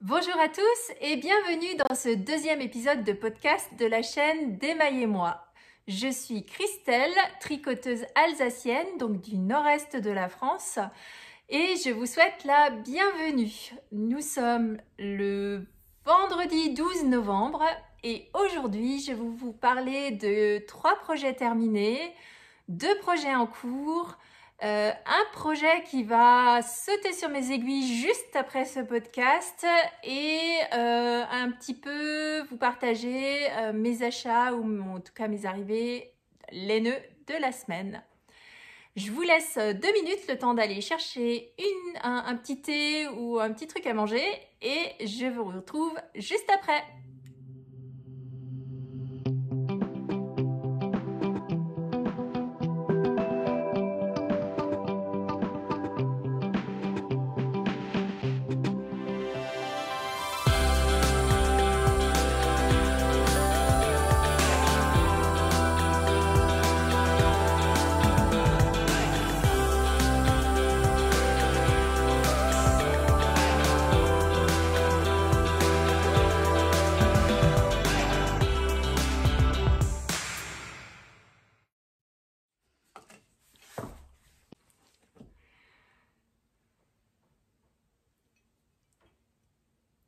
Bonjour à tous et bienvenue dans ce deuxième épisode de podcast de la chaîne d'Émaillez-moi. Je suis Christelle, tricoteuse alsacienne, donc du nord-est de la France, et je vous souhaite la bienvenue. Nous sommes le vendredi 12 novembre et aujourd'hui je vais vous parler de 3 projets terminés, 2 projets en cours, un projet qui va sauter sur mes aiguilles juste après ce podcast et un petit peu vous partager mes achats ou en tout cas mes arrivées laineux de la semaine. Je vous laisse 2 minutes, le temps d'aller chercher un petit thé ou un petit truc à manger et je vous retrouve juste après.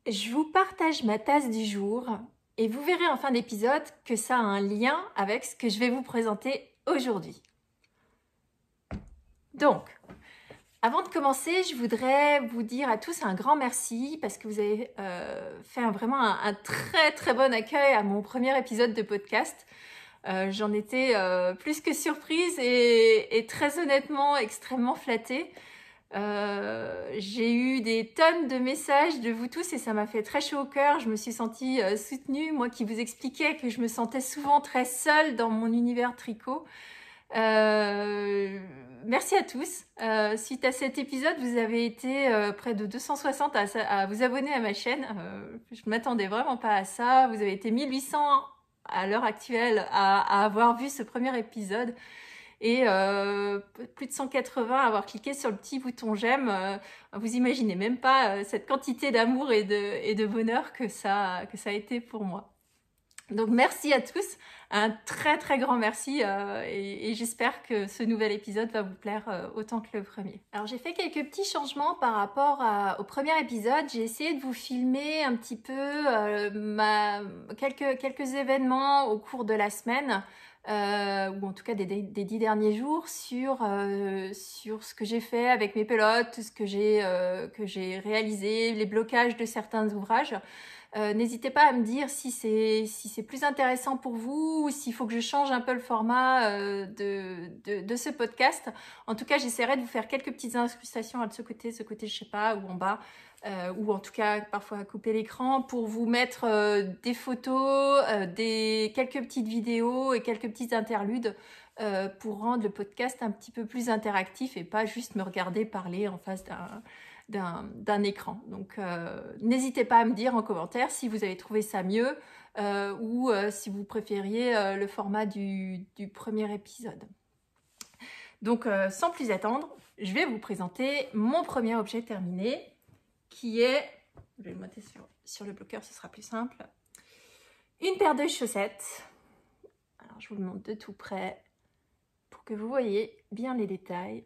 Je vous partage ma tasse du jour et vous verrez en fin d'épisode que ça a un lien avec ce que je vais vous présenter aujourd'hui. Donc, avant de commencer, je voudrais vous dire à tous un grand merci parce que vous avez fait vraiment un très très bon accueil à mon premier épisode de podcast. J'en étais plus que surprise et très honnêtement extrêmement flattée. J'ai eu des tonnes de messages de vous tous et ça m'a fait très chaud au cœur. Je me suis sentie soutenue, moi qui vous expliquais que je me sentais souvent très seule dans mon univers tricot. Merci à tous. Suite à cet épisode, vous avez été près de 260 à vous abonner à ma chaîne. Je ne m'attendais vraiment pas à ça. Vous avez été 1800 à l'heure actuelle à avoir vu ce premier épisode. Et plus de 180 à avoir cliqué sur le petit bouton j'aime. Vous imaginez même pas cette quantité d'amour et de bonheur que ça a été pour moi. Donc merci à tous, un très très grand merci et j'espère que ce nouvel épisode va vous plaire autant que le premier. Alors j'ai fait quelques petits changements par rapport au premier épisode. J'ai essayé de vous filmer un petit peu quelques événements au cours de la semaine. Ou en tout cas des 10 derniers jours sur ce que j'ai fait avec mes pelotes, tout ce que j'ai réalisé, les blocages de certains ouvrages. N'hésitez pas à me dire si c'est plus intéressant pour vous ou s'il faut que je change un peu le format de ce podcast. En tout cas, j'essaierai de vous faire quelques petites incrustations de ce côté, je sais pas, ou en bas. Ou en tout cas parfois couper l'écran pour vous mettre des photos, quelques petites vidéos et quelques petites interludes pour rendre le podcast un petit peu plus interactif et pas juste me regarder parler en face d'un écran. Donc n'hésitez pas à me dire en commentaire si vous avez trouvé ça mieux ou si vous préfériez le format du premier épisode. Donc sans plus attendre, je vais vous présenter mon premier objet terminé qui est, je vais le monter sur le bloqueur, ce sera plus simple, une paire de chaussettes. Alors je vous le montre de tout près pour que vous voyez bien les détails.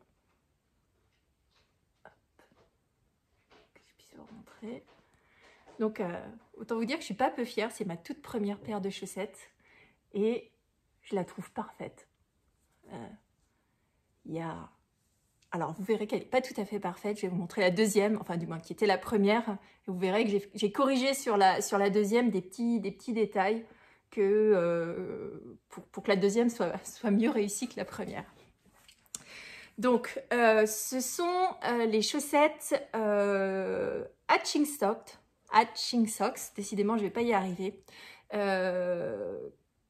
Hop. Que je puisse vous remontrer. Donc autant vous dire que je suis pas peu fière, c'est ma toute première paire de chaussettes et je la trouve parfaite. Alors, vous verrez qu'elle n'est pas tout à fait parfaite. Je vais vous montrer la deuxième, enfin du moins qui était la première. Et vous verrez que j'ai corrigé sur la deuxième des petits détails pour que la deuxième soit mieux réussie que la première. Donc, ce sont les chaussettes Hatching Socks. Décidément, je ne vais pas y arriver.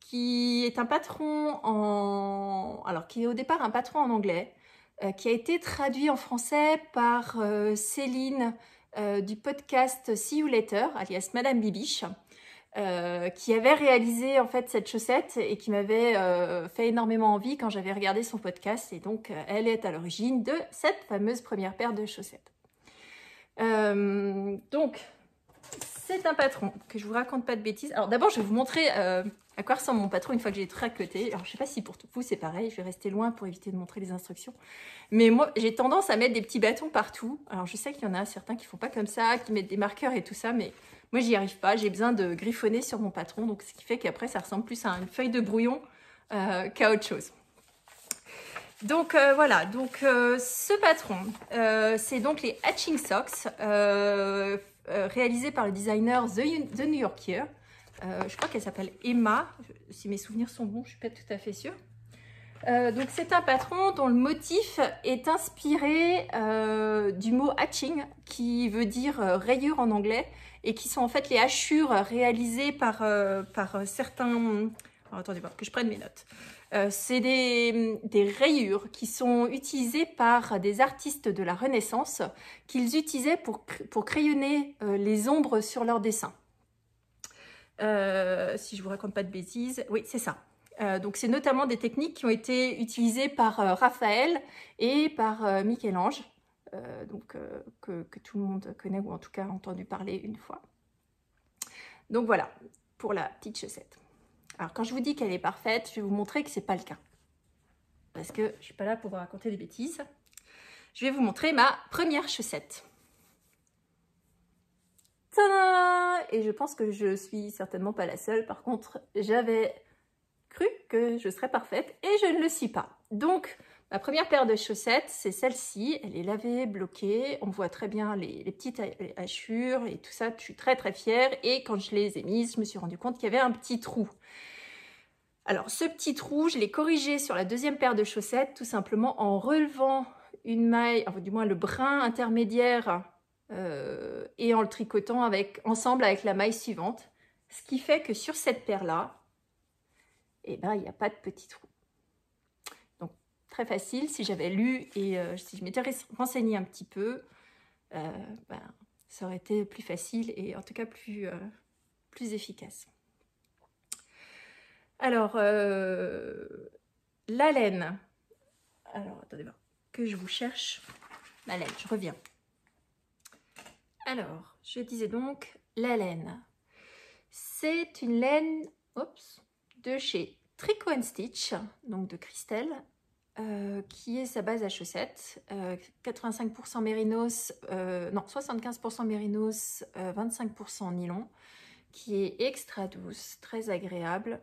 Qui est un patron qui est au départ un patron en anglais. Qui a été traduit en français par Céline du podcast See You Later, alias Madame Bibiche, qui avait réalisé en fait cette chaussette et qui m'avait fait énormément envie quand j'avais regardé son podcast. Et donc, elle est à l'origine de cette fameuse première paire de chaussettes. Donc, c'est un patron, que je vous raconte pas de bêtises. Alors d'abord, je vais vous montrer à quoi ressemble mon patron une fois que j'ai tricoté. Alors je sais pas si pour vous c'est pareil, je vais rester loin pour éviter de montrer les instructions. Mais moi, j'ai tendance à mettre des petits bâtons partout. Alors je sais qu'il y en a certains qui font pas comme ça, qui mettent des marqueurs et tout ça, mais moi j'y arrive pas. J'ai besoin de griffonner sur mon patron, donc ce qui fait qu'après ça ressemble plus à une feuille de brouillon qu'à autre chose. Donc voilà, donc ce patron, c'est donc les Hatching Socks, réalisés par le designer The New Yorker. Je crois qu'elle s'appelle Emma, si mes souvenirs sont bons, je suis pas tout à fait sûre. Donc c'est un patron dont le motif est inspiré du mot hatching, qui veut dire rayure en anglais, et qui sont en fait les hachures réalisées par certains... Alors, attendez voir que je prenne mes notes. C'est des rayures qui sont utilisées par des artistes de la Renaissance qu'ils utilisaient pour crayonner les ombres sur leurs dessins. Si je vous raconte pas de bêtises, oui, c'est ça. Donc c'est notamment des techniques qui ont été utilisées par Raphaël et par Michel-Ange, que tout le monde connaît ou en tout cas a entendu parler une fois. Donc voilà, pour la petite chaussette. Alors quand je vous dis qu'elle est parfaite, je vais vous montrer que c'est pas le cas. Parce que je suis pas là pour vous raconter des bêtises. Je vais vous montrer ma première chaussette. Tadam! Et je pense que je suis certainement pas la seule. Par contre, j'avais cru que je serais parfaite et je ne le suis pas. Donc, ma première paire de chaussettes, c'est celle-ci. Elle est lavée, bloquée. On voit très bien les petites hachures et tout ça. Je suis très très fière. Et quand je les ai mises, je me suis rendu compte qu'il y avait un petit trou. Alors, ce petit trou, je l'ai corrigé sur la deuxième paire de chaussettes, tout simplement en relevant une maille, enfin, du moins le brin intermédiaire, et en le tricotant ensemble avec la maille suivante. Ce qui fait que sur cette paire-là, eh ben, il n'y a pas de petit trou. Donc, très facile. Si j'avais lu et si je m'étais renseignée un petit peu, ça aurait été plus facile et en tout cas plus efficace. Alors, la laine. Alors, attendez voir, que je vous cherche. La laine, je reviens. Alors, je disais donc la laine. C'est une laine de chez Tricot & Stitch, donc de Christelle, qui est sa base à chaussettes. 85% mérinos, non, 75% mérinos, 25% nylon, qui est extra douce, très agréable.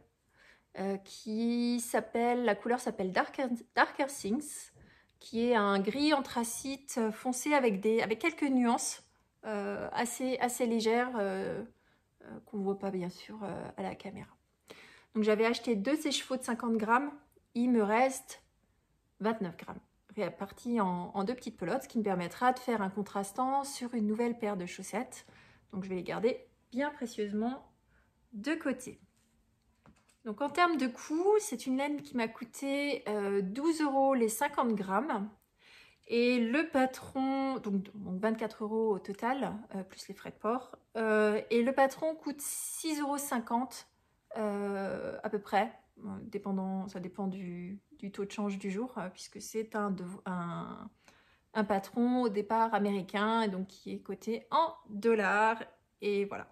La couleur s'appelle Darker Things, qui est un gris anthracite foncé avec quelques nuances assez légères qu'on ne voit pas bien sûr à la caméra. Donc j'avais acheté 2 sèche-chevaux de 50 grammes, il me reste 29 grammes, répartis en 2 petites pelotes, ce qui me permettra de faire un contrastant sur une nouvelle paire de chaussettes. Donc je vais les garder bien précieusement de côté. Donc en termes de coût, c'est une laine qui m'a coûté 12 € les 50 grammes. Et le patron, donc 24 € au total, plus les frais de port. Et le patron coûte 6,50 € à peu près. Ça dépend du taux de change du jour, puisque c'est un patron au départ américain, et donc qui est coté en dollars. Et voilà.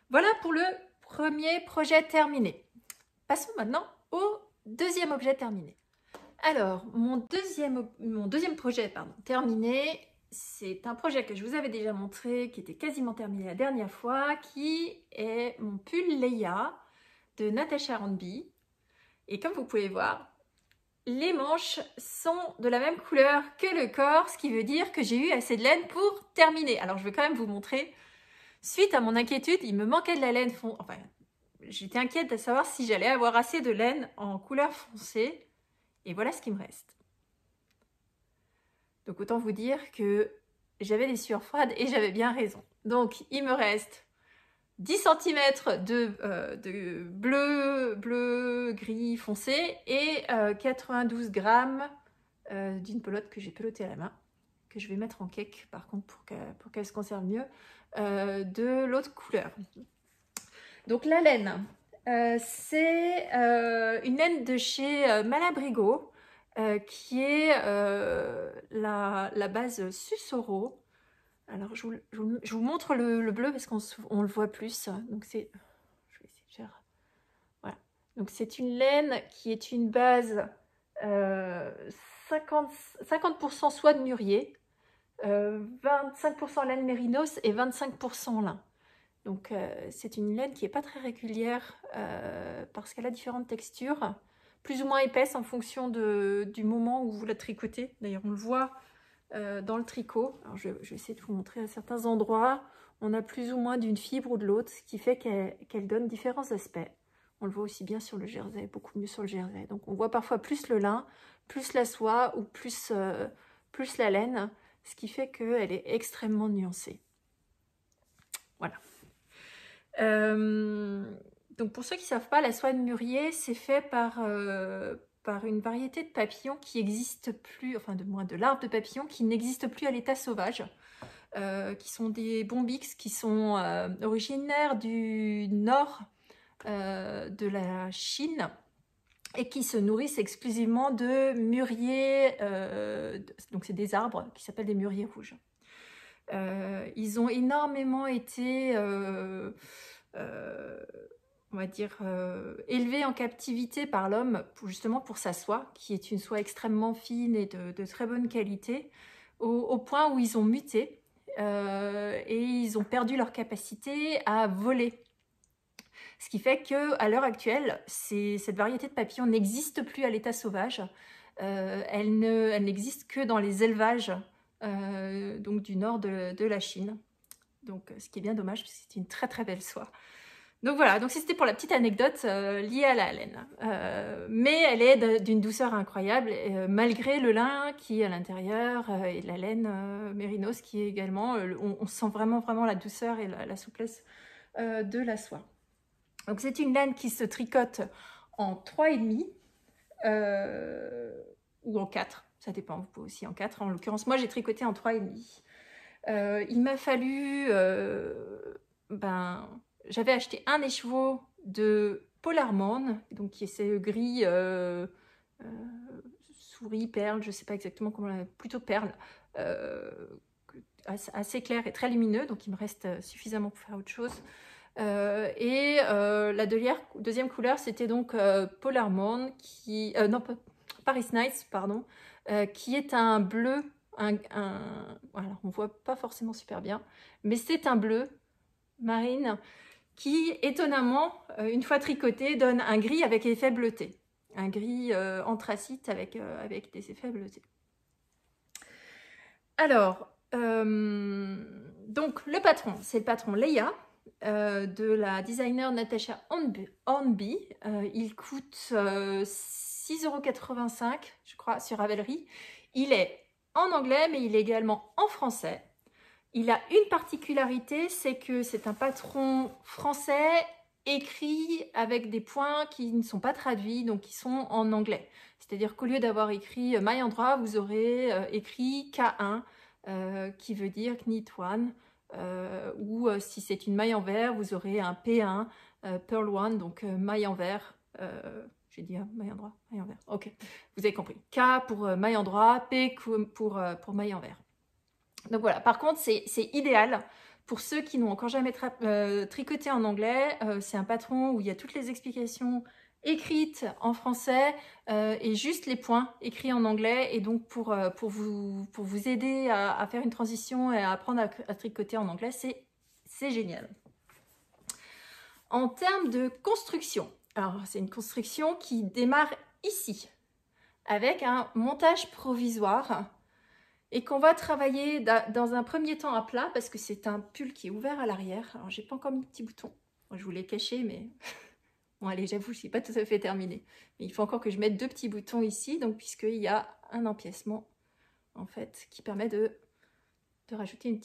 Voilà pour le premier projet terminé. Passons maintenant au deuxième objet terminé. Alors, mon deuxième projet terminé, c'est un projet que je vous avais déjà montré, qui était quasiment terminé la dernière fois, qui est mon pull Leia de Natasha Randby. Et comme vous pouvez voir, les manches sont de la même couleur que le corps, ce qui veut dire que j'ai eu assez de laine pour terminer. Alors, je vais quand même vous montrer. Suite à mon inquiétude, il me manquait de la laine enfin, j'étais inquiète de savoir si j'allais avoir assez de laine en couleur foncée. Et voilà ce qui me reste. Donc autant vous dire que j'avais des sueurs froides et j'avais bien raison. Donc il me reste 10 cm de bleu gris foncé et 92 grammes d'une pelote que j'ai pelotée à la main, que je vais mettre en cake par contre pour qu'elle se conserve mieux, de l'autre couleur. Donc la laine. C'est une laine de chez Malabrigo qui est la base Susoro. Alors, je vous montre le bleu parce qu'on le voit plus. Donc, c'est... Je vais essayer de faire... Voilà. Donc, c'est une laine qui est une base 50% soie de mûrier, 25% laine mérinos et 25% lin. Donc, c'est une laine qui n'est pas très régulière parce qu'elle a différentes textures, plus ou moins épaisses en fonction du moment où vous la tricotez. D'ailleurs, on le voit dans le tricot. Alors, je vais essayer de vous montrer à certains endroits. On a plus ou moins d'une fibre ou de l'autre, ce qui fait qu'elle donne différents aspects. On le voit aussi bien sur le jersey, beaucoup mieux sur le jersey. Donc, on voit parfois plus le lin, plus la soie ou plus la laine, ce qui fait qu'elle est extrêmement nuancée. Voilà. Donc pour ceux qui ne savent pas, la soie de mûrier, c'est fait par une variété de papillons qui n'existe plus, enfin de l'arbre de papillon qui n'existe plus à l'état sauvage, qui sont des bombyx, qui sont originaires du nord de la Chine et qui se nourrissent exclusivement de mûriers, donc c'est des arbres qui s'appellent des mûriers rouges. Ils ont énormément été, on va dire, élevés en captivité par l'homme, justement pour sa soie, qui est une soie extrêmement fine et de très bonne qualité, au point où ils ont muté et ils ont perdu leur capacité à voler. Ce qui fait qu'à l'heure actuelle, cette variété de papillons n'existe plus à l'état sauvage. Elle n'existe que dans les élevages donc du nord de la Chine. Donc, ce qui est bien dommage, parce que c'est une très très belle soie. Donc voilà, donc c'était pour la petite anecdote liée à la laine. Mais elle est d'une douceur incroyable, malgré le lin qui est à l'intérieur et la laine mérinos qui est également, on sent vraiment la douceur et la souplesse de la soie. Donc c'est une laine qui se tricote en 3,5 ou en 4, ça dépend, vous pouvez aussi en 4. En l'occurrence, moi j'ai tricoté en 3,5. Il m'a fallu, j'avais acheté un écheveau de Polarmon, donc qui est ce gris souris, perle, je ne sais pas exactement comment, plutôt perle, assez clair et très lumineux, donc il me reste suffisamment pour faire autre chose. La deuxième couleur, c'était donc Polarmon, Paris Nights, pardon, qui est un bleu, voilà, on voit pas forcément super bien, mais c'est un bleu marine qui, étonnamment, une fois tricoté, donne un gris avec effet bleuté, un gris anthracite avec des effets bleutés. Alors, donc le patron, c'est le patron Leia, de la designer Natasha Hornby. Il coûte 6,85 €, je crois, sur Ravelry. Il est en anglais, mais il est également en français. Il a une particularité, c'est que c'est un patron français écrit avec des points qui ne sont pas traduits, donc qui sont en anglais. C'est-à-dire qu'au lieu d'avoir écrit maille endroit, vous aurez écrit K1, qui veut dire knit one. Ou si c'est une maille envers, vous aurez un P1, Purl One, donc maille envers. J'ai dit maille endroit, maille envers. Ok, vous avez compris. K pour maille endroit, P pour maille envers. Donc voilà, par contre, c'est idéal pour ceux qui n'ont encore jamais tricoté en anglais. C'est un patron où il y a toutes les explications écrites en français et juste les points écrits en anglais, et donc pour vous aider à faire une transition et à apprendre à tricoter en anglais, c'est génial. En termes de construction, alors c'est une construction qui démarre ici avec un montage provisoire et qu'on va travailler dans un premier temps à plat parce que c'est un pull qui est ouvert à l'arrière. Alors j'ai pas encore mis de petits boutons, je vous l'ai caché, mais bon, allez, j'avoue, je ne suis pas tout à fait terminée. Mais il faut encore que je mette 2 petits boutons ici, donc puisqu'il y a un empiècement, en fait, qui permet de rajouter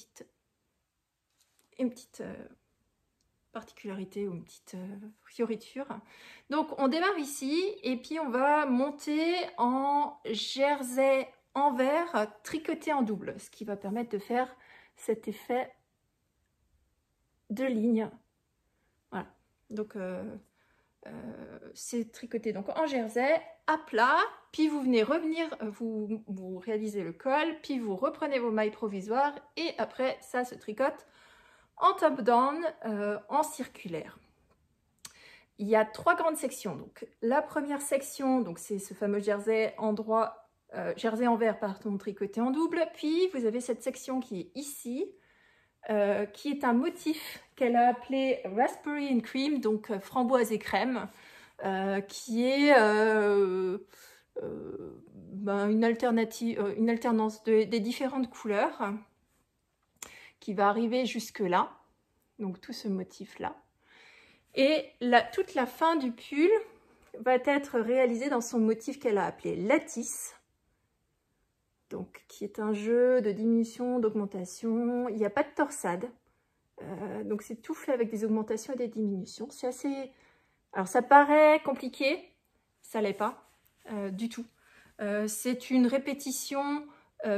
une petite particularité ou une petite fioriture. Donc, on démarre ici, et puis on va monter en jersey envers tricoté en double, ce qui va permettre de faire cet effet de ligne. Voilà. Donc, c'est tricoté donc en jersey à plat, puis vous venez revenir, vous réalisez le col, puis vous reprenez vos mailles provisoires et après ça se tricote en top down, en circulaire. Il y a 3 grandes sections. Donc la première section, donc c'est ce fameux jersey endroit, jersey envers pardon, tricoté en double. Puis vous avez cette section qui est ici, qui est un motif qu'elle a appelé Raspberry and Cream, donc framboise et crème, qui est une alternative, une alternance des différentes couleurs qui va arriver jusque là, donc tout ce motif là. Et toute la fin du pull va être réalisée dans son motif qu'elle a appelé lattice, donc qui est un jeu de diminution, d'augmentation. Il n'y a pas de torsade, donc c'est tout fait avec des augmentations et des diminutions. C'est assez... Alors ça paraît compliqué, ça l'est pas du tout. C'est une répétition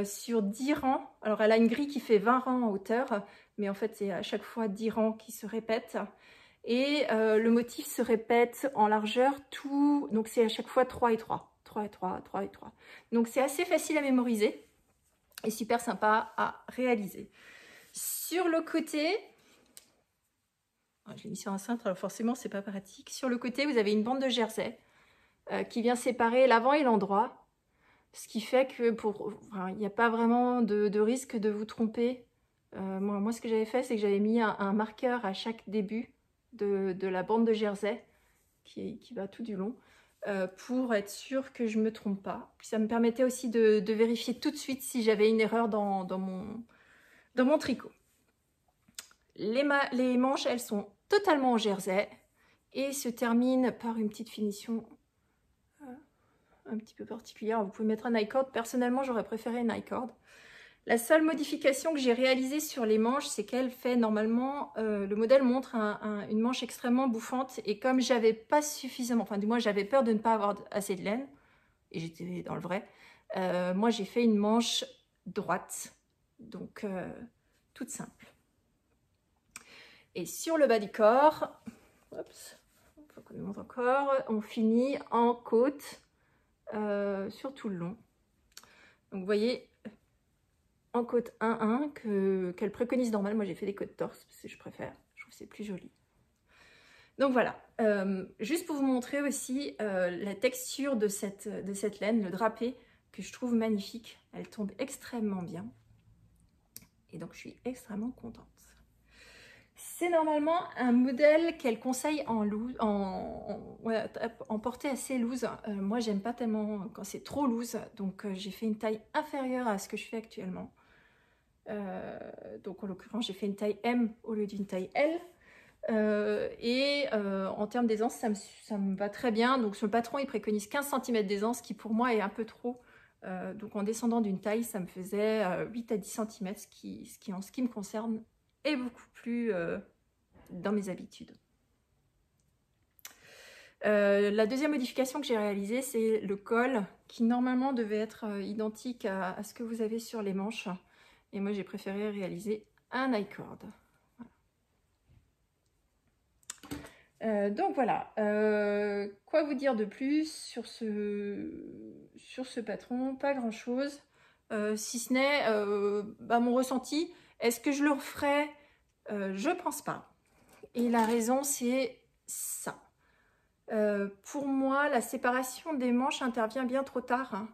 sur 10 rangs. Alors elle a une grille qui fait 20 rangs en hauteur, mais en fait c'est à chaque fois 10 rangs qui se répètent. Et le motif se répète en largeur tout, donc c'est à chaque fois 3 et 3, 3 et 3, 3 et 3. Donc c'est assez facile à mémoriser et super sympa à réaliser. Sur le côté, je l'ai mis sur un cintre, alors forcément c'est pas pratique. Sur le côté, vous avez une bande de jersey qui vient séparer l'avant et l'endroit, ce qui fait que il n'y a pas vraiment de risque de vous tromper. Moi, ce que j'avais fait, c'est que j'avais mis un marqueur à chaque début de la bande de jersey qui va tout du long pour être sûre que je ne me trompe pas. Puis ça me permettait aussi de vérifier tout de suite si j'avais une erreur dans mon tricot. Les manches, elles sont totalement en jersey et se terminent par une petite finition un petit peu particulière. Vous pouvez mettre un I-cord. Personnellement, j'aurais préféré un I-cord. La seule modification que j'ai réalisée sur les manches, c'est qu'elle fait normalement, le modèle montre une manche extrêmement bouffante et comme j'avais pas suffisamment, enfin du moins j'avais peur de ne pas avoir assez de laine, et j'étais dans le vrai, moi j'ai fait une manche droite, donc toute simple. Et sur le bas du corps, faut qu'on monte encore, on finit en côte sur tout le long. Donc vous voyez, en côte 1-1 qu'elle préconise normale. Moi j'ai fait des côtes torse parce que je préfère, je trouve que c'est plus joli. Donc voilà, juste pour vous montrer aussi la texture de cette laine, le drapé que je trouve magnifique. Elle tombe extrêmement bien et donc je suis extrêmement contente. C'est normalement un modèle qu'elle conseille en portée assez loose. Moi j'aime pas tellement quand c'est trop loose, donc j'ai fait une taille inférieure à ce que je fais actuellement. Donc en l'occurrence j'ai fait une taille M au lieu d'une taille L en termes d'aisance ça me va très bien. Donc sur le patron il préconise 15 cm d'aisance qui pour moi est un peu trop, donc en descendant d'une taille ça me faisait 8 à 10 cm, ce qui en ce qui me concerne est beaucoup plus dans mes habitudes. La deuxième modification que j'ai réalisée, c'est le col qui normalement devait être identique à ce que vous avez sur les manches. Et moi, j'ai préféré réaliser un I-cord. Voilà. Donc voilà. Quoi vous dire de plus sur ce patron? Pas grand-chose. Si ce n'est mon ressenti. Est-ce que je le referai? Je pense pas. Et la raison, c'est ça. Pour moi, la séparation des manches intervient bien trop tard. Hein.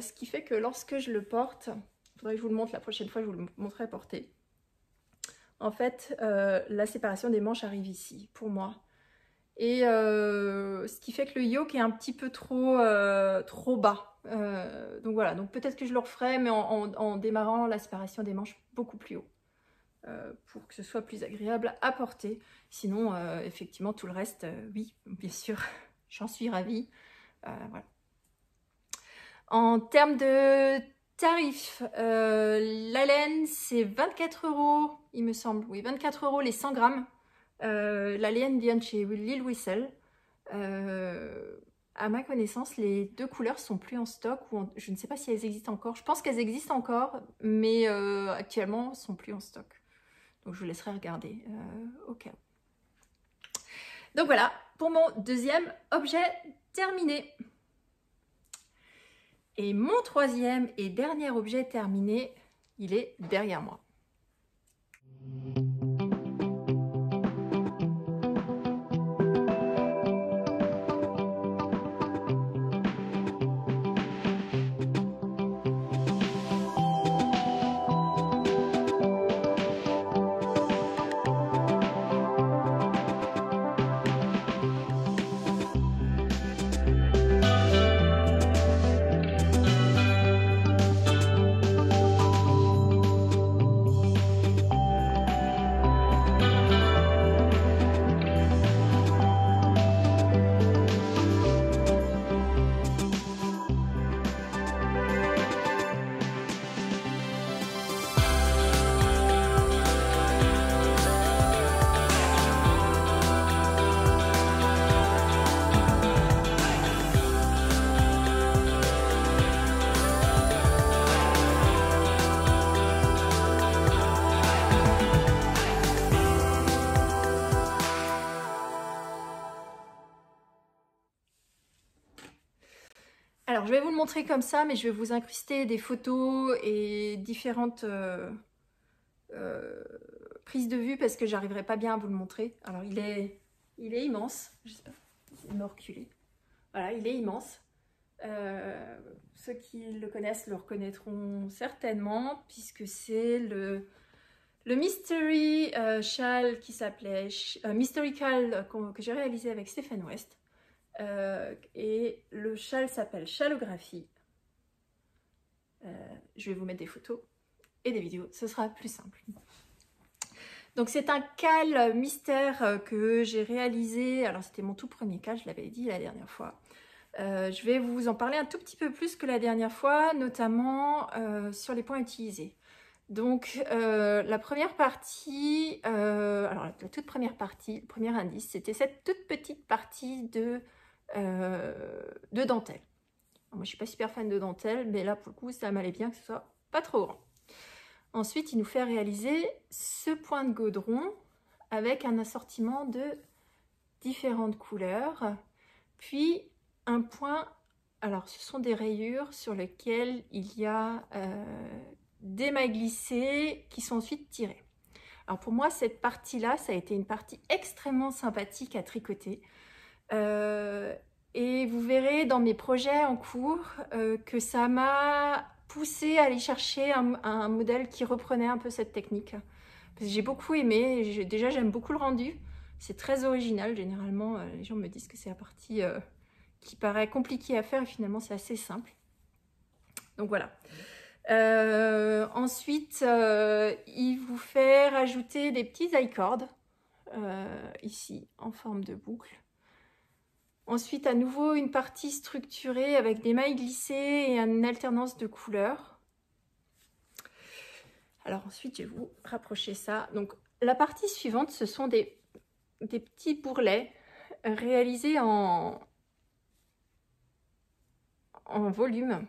Ce qui fait que lorsque je le porte... Il faudrait que je vous le montre la prochaine fois, je vous le montrerai porter. En fait, la séparation des manches arrive ici, pour moi. Et ce qui fait que le yoke est un petit peu trop bas. Donc voilà, donc peut-être que je le referai, mais en démarrant la séparation des manches beaucoup plus haut. Pour que ce soit plus agréable à porter. Sinon, effectivement, tout le reste, oui, bien sûr, j'en suis ravie. Voilà. En termes de tarif, la laine c'est 24 €, il me semble, oui 24 € les 100 grammes. La laine vient de chez Lil Whistle. À ma connaissance, les deux couleurs sont plus en stock, ou je ne sais pas si elles existent encore. Je pense qu'elles existent encore, mais actuellement, elles sont plus en stock. Donc je vous laisserai regarder au cas où. Donc voilà, pour mon deuxième objet terminé. Et mon troisième et dernier objet terminé, il est derrière moi. Alors, je vais vous le montrer comme ça, mais je vais vous incruster des photos et différentes prises de vue parce que j'arriverai pas bien à vous le montrer. Alors, il est immense. J'espère qu'il me reculer. Voilà, il est immense. Ceux qui le connaissent le reconnaîtront certainement puisque c'est le Mystery Châle qui s'appelait Mystery Châle que j'ai réalisé avec Stephen West. Et le châle s'appelle Châlographie. Je vais vous mettre des photos et des vidéos, ce sera plus simple. Donc c'est un châle mystère que j'ai réalisé, alors c'était mon tout premier châle, je l'avais dit la dernière fois. Je vais vous en parler un tout petit peu plus que la dernière fois, notamment sur les points utilisés. Donc la première partie, alors la toute première partie, le premier indice, c'était cette toute petite partie de dentelle. Alors, moi je suis pas super fan de dentelle, mais là pour le coup ça m'allait bien que ce soit pas trop grand. Ensuite il nous fait réaliser ce point de gaudron avec un assortiment de différentes couleurs, puis un point, alors ce sont des rayures sur lesquelles il y a des mailles glissées qui sont ensuite tirées. Alors pour moi cette partie là ça a été une partie extrêmement sympathique à tricoter. Et vous verrez dans mes projets en cours que ça m'a poussé à aller chercher un modèle qui reprenait un peu cette technique. Parce que j'ai beaucoup aimé, déjà j'aime beaucoup le rendu, c'est très original, généralement les gens me disent que c'est la partie qui paraît compliquée à faire et finalement c'est assez simple. Donc voilà. Ensuite, il vous fait rajouter des petits i-cords ici en forme de boucle. Ensuite, à nouveau, une partie structurée avec des mailles glissées et une alternance de couleurs. Alors ensuite, je vais vous rapprocher ça. Donc, la partie suivante, ce sont des petits bourrelets réalisés en volume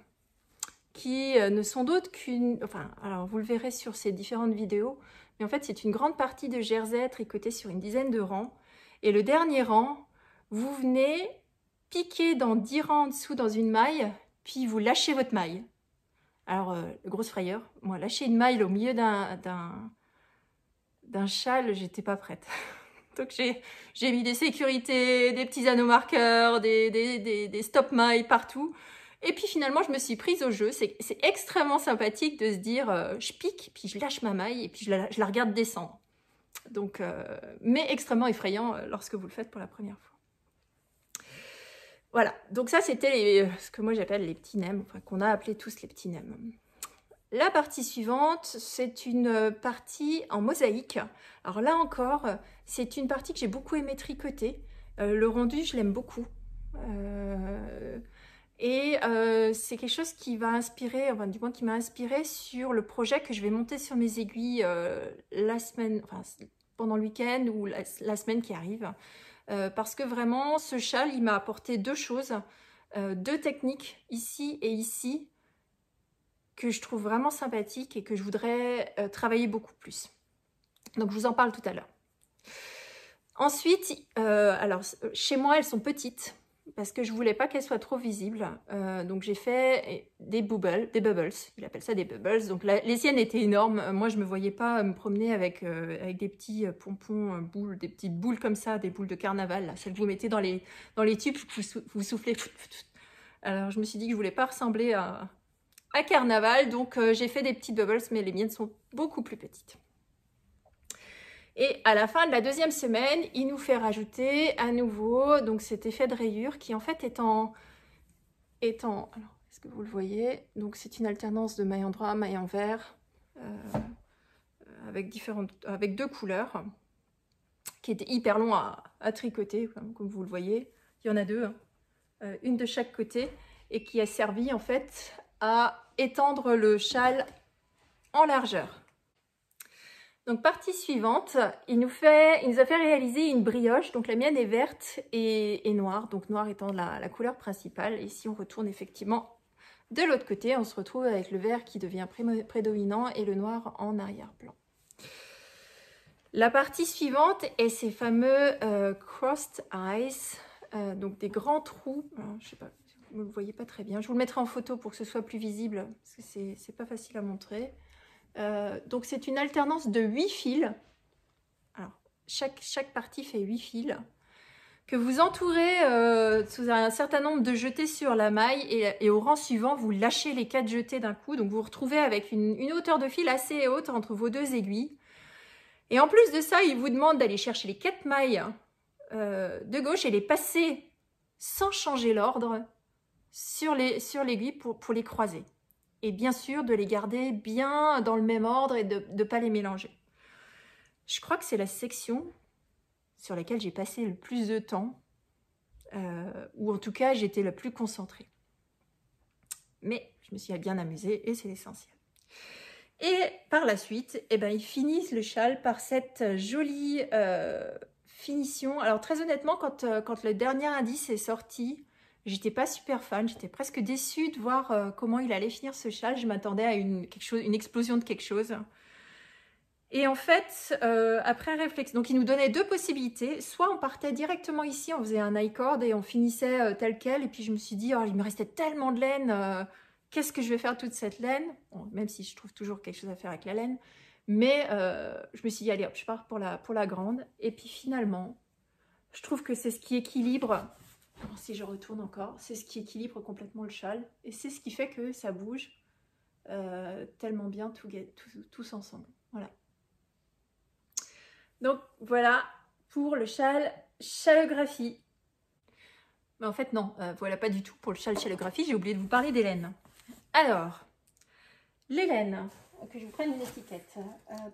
qui ne sont d'autres qu'une... Enfin, alors vous le verrez sur ces différentes vidéos, mais en fait, c'est une grande partie de jersey tricotée sur une dizaine de rangs. Et le dernier rang, vous venez piquer dans 10 rangs en dessous dans une maille, puis vous lâchez votre maille. Alors, grosse frayeur, moi, lâcher une maille au milieu d'un châle, j'étais pas prête. Donc, j'ai mis des sécurités, des petits anneaux marqueurs, des stop mailles partout. Et puis, finalement, je me suis prise au jeu. C'est extrêmement sympathique de se dire, je pique, puis je lâche ma maille, et puis je la regarde descendre. Donc, mais extrêmement effrayant lorsque vous le faites pour la première fois. Voilà, donc ça c'était ce que moi j'appelle les petits nems, enfin qu'on a appelé tous les petits nems. La partie suivante, c'est une partie en mosaïque. Alors là encore, c'est une partie que j'ai beaucoup aimé tricoter. Le rendu, je l'aime beaucoup. C'est quelque chose qui va inspirer, enfin du moins qui m'a inspiré sur le projet que je vais monter sur mes aiguilles la semaine, enfin pendant le week-end ou la semaine qui arrive. Parce que vraiment, ce châle, il m'a apporté deux choses, deux techniques, ici et ici, que je trouve vraiment sympathiques et que je voudrais travailler beaucoup plus. Donc, je vous en parle tout à l'heure. Ensuite, alors chez moi, elles sont petites parce que je voulais pas qu'elles soient trop visibles. Donc j'ai fait des bubbles. Il appelle ça des bubbles. Donc les siennes étaient énormes. Moi, je me voyais pas me promener avec des petits pompons, boules, des petites boules comme ça, des boules de carnaval, là, celles que vous mettez dans les tubes, vous soufflez. Alors je me suis dit que je voulais pas ressembler à carnaval, donc j'ai fait des petites bubbles, mais les miennes sont beaucoup plus petites. Et à la fin de la deuxième semaine, il nous fait rajouter à nouveau donc cet effet de rayure qui en fait est en alors, est-ce que vous le voyez? Donc c'est une alternance de maille en drap, maille en vert, avec deux couleurs, qui était hyper long à tricoter, comme vous le voyez. Il y en a deux, hein, une de chaque côté, et qui a servi en fait à étendre le châle en largeur. Donc partie suivante, il nous a fait réaliser une brioche. Donc la mienne est verte et noire, donc noir étant la couleur principale. Et si on retourne effectivement de l'autre côté, on se retrouve avec le vert qui devient prédominant et le noir en arrière-plan. La partie suivante est ces fameux crossed eyes, donc des grands trous. Alors, je sais pas, vous ne le voyez pas très bien. Je vous le mettrai en photo pour que ce soit plus visible, parce que c'est pas facile à montrer. Donc c'est une alternance de 8 fils. Alors, chaque partie fait 8 fils que vous entourez sous un certain nombre de jetés sur la maille et au rang suivant, vous lâchez les 4 jetés d'un coup. Donc vous vous retrouvez avec une hauteur de fil assez haute entre vos deux aiguilles. Et en plus de ça, il vous demande d'aller chercher les 4 mailles de gauche et les passer sans changer l'ordre sur l'aiguille pour les croiser. Et bien sûr, de les garder bien dans le même ordre et de ne pas les mélanger. Je crois que c'est la section sur laquelle j'ai passé le plus de temps, ou en tout cas, j'étais la plus concentrée. Mais je me suis bien amusée et c'est l'essentiel. Et par la suite, eh ben, ils finissent le châle par cette jolie finition. Alors très honnêtement, quand le dernier indice est sorti, j'étais pas super fan, j'étais presque déçue de voir comment il allait finir ce châle. Je m'attendais à une explosion de quelque chose. Et en fait, après réflexion, donc il nous donnait deux possibilités. Soit on partait directement ici, on faisait un I-cord et on finissait tel quel. Et puis je me suis dit, oh, il me restait tellement de laine, qu'est-ce que je vais faire de toute cette laine? Bon, même si je trouve toujours quelque chose à faire avec la laine. Mais je me suis dit, allez hop, je pars pour la grande. Et puis finalement, je trouve que c'est ce qui équilibre, si je retourne encore, c'est ce qui équilibre complètement le châle. Et c'est ce qui fait que ça bouge tellement bien tous ensemble. Voilà. Donc voilà pour le châle chaleugraphie. Mais en fait non, voilà pas du tout pour le châle chaleugraphie, j'ai oublié de vous parler des laines. Alors, les laines, que je vous prenne une étiquette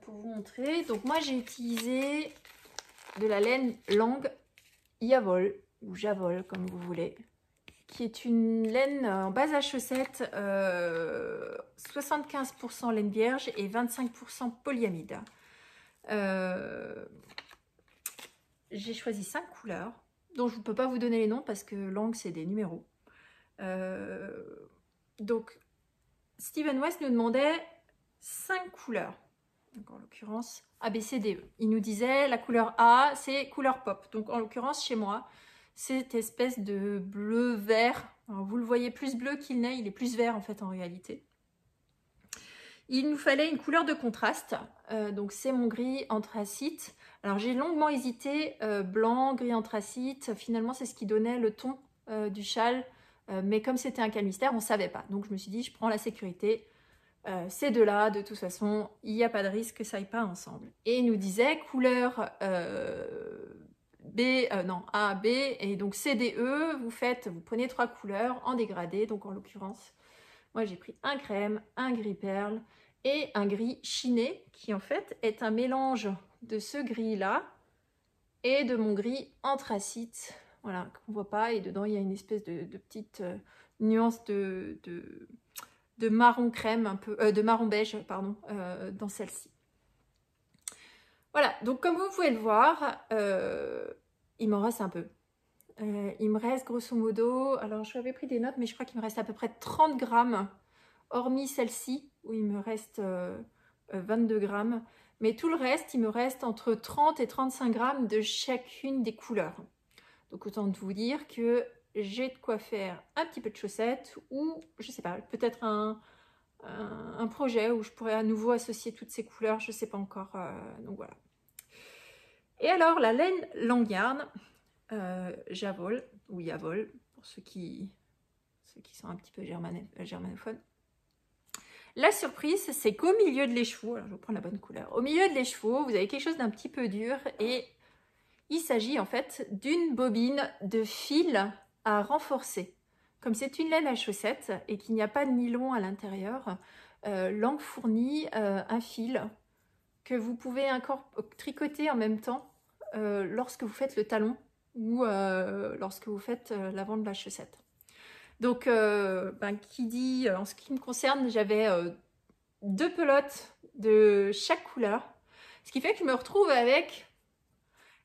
pour vous montrer. Donc moi j'ai utilisé de la laine Lang Yavol, ou Javol comme vous voulez, qui est une laine en base à chaussettes, 75% laine vierge et 25% polyamide. J'ai choisi 5 couleurs, dont je ne peux pas vous donner les noms parce que Lang c'est des numéros. Donc Steven West nous demandait 5 couleurs, donc en l'occurrence A, B, C, D, E. Il nous disait la couleur A c'est couleur pop, donc en l'occurrence chez moi cette espèce de bleu vert. Alors, vous le voyez plus bleu qu'il n'est, il est plus vert en fait en réalité. Il nous fallait une couleur de contraste, donc c'est mon gris anthracite. Alors j'ai longuement hésité, blanc, gris anthracite, finalement c'est ce qui donnait le ton du châle, mais comme c'était un calmistère, on ne savait pas. Donc je me suis dit, je prends la sécurité, ces deux-là, de toute façon, il n'y a pas de risque que ça aille pas ensemble. Et il nous disait couleur A, B, et donc C, D, E, vous prenez 3 couleurs en dégradé, donc en l'occurrence, moi j'ai pris un crème, un gris perle, et un gris chiné qui en fait est un mélange de ce gris là et de mon gris anthracite, voilà, qu'on voit pas, et dedans il y a une espèce de petite nuance de marron crème, un peu de marron beige pardon, dans celle-ci. Voilà, donc comme vous pouvez le voir, il m'en reste un peu. Il me reste grosso modo, alors j'avais pris des notes, mais je crois qu'il me reste à peu près 30 grammes, hormis celle-ci, où il me reste 22 grammes. Mais tout le reste, il me reste entre 30 et 35 grammes de chacune des couleurs. Donc autant vous dire que j'ai de quoi faire un petit peu de chaussettes ou, je sais pas, peut-être un projet où je pourrais à nouveau associer toutes ces couleurs, je sais pas encore. Donc voilà. Et alors la laine Langyarn, Javol, ou Yavol, pour ceux qui sont un petit peu germanophones. La surprise, c'est qu'au milieu de l'écheveau, alors je vais prendre la bonne couleur, au milieu de l'écheveau, vous avez quelque chose d'un petit peu dur et il s'agit en fait d'une bobine de fil à renforcer. Comme c'est une laine à chaussettes et qu'il n'y a pas de nylon à l'intérieur, Lang fournit un fil que vous pouvez encore tricoter en même temps lorsque vous faites le talon ou lorsque vous faites l'avant de la chaussette. Donc, qui dit, en ce qui me concerne, j'avais 2 pelotes de chaque couleur, ce qui fait que je me retrouve avec